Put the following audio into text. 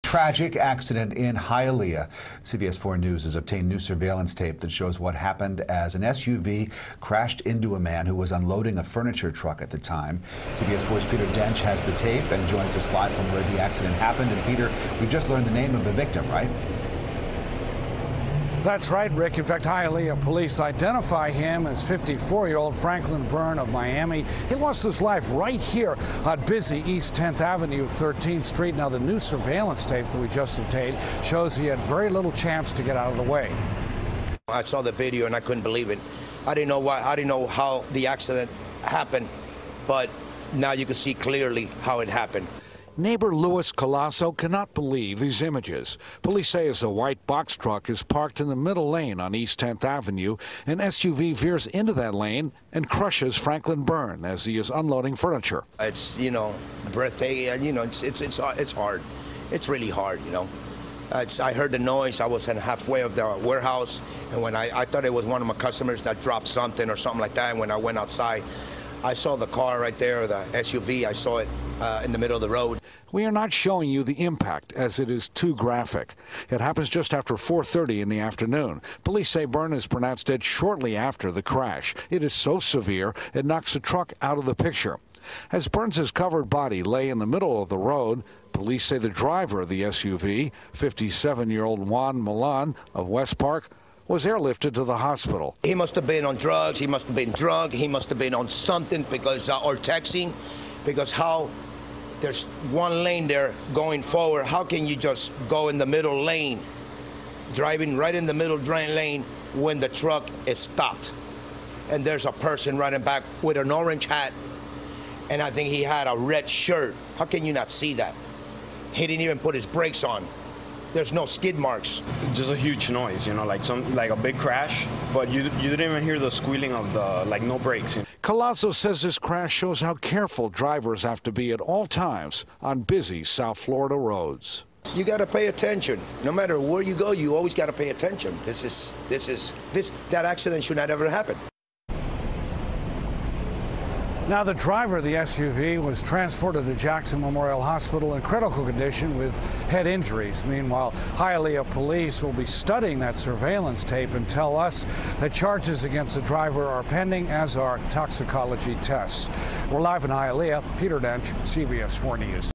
Tragic accident in Hialeah. CBS 4 News has obtained new surveillance tape that shows what happened as an SUV crashed into a man who was unloading a furniture truck at the time. CBS 4's Peter Dench has the tape and joins us live from where the accident happened. And Peter, we've just learned the name of the victim, right? That's right, Rick. In fact, Hialeah police identify him as 54-year-old Franklin Byrne of Miami. He lost his life right here on busy East 10th Avenue, 13th Street. Now, the new surveillance tape that we just obtained shows he had very little chance to get out of the way. I saw the video and I couldn't believe it. I didn't know why. I didn't know how the accident happened, but now you can see clearly how it happened. Neighbor Louis Colasso cannot believe these images. Police say as a white box truck is parked in the middle lane on East 10th Avenue, an SUV veers into that lane and crushes Franklin Byrne as he is unloading furniture. It's, breathtaking, it's hard. It's really hard, I heard the noise. I was in halfway of the warehouse, and when I thought it was one of my customers that dropped something or something like that, and when I went outside, I saw the car right there, the SUV. I saw it in the middle of the road. We are not showing you the impact as it is too graphic. It happens just after 4:30 in the afternoon. Police say Byrne is pronounced dead shortly after the crash. It is so severe it knocks the truck out of the picture. As Byrne's covered body lay in the middle of the road, police say the driver of the SUV, 57-year-old Juan Milan of West Park, was airlifted to the hospital. He must have been on drugs, he must have been drunk, he must have been on something because, or texting, because how there's one lane there going forward, how can you just go in the middle lane, driving right in the middle lane when the truck is stopped? And there's a person riding back with an orange hat, and I think he had a red shirt. How can you not see that? He didn't even put his brakes on. There's no skid marks. Just a huge noise, like a big crash, but you didn't even hear the squealing of no brakes. Colasso says this crash shows how careful drivers have to be at all times on busy South Florida roads. You got to pay attention. No matter where you go, you always got to pay attention. That accident should not ever happen. Now, the driver of the SUV was transported to Jackson Memorial Hospital in critical condition with head injuries. Meanwhile, Hialeah police will be studying that surveillance tape and tell us that charges against the driver are pending, as are toxicology tests. We're live in Hialeah. Peter Dench, CBS 4 News.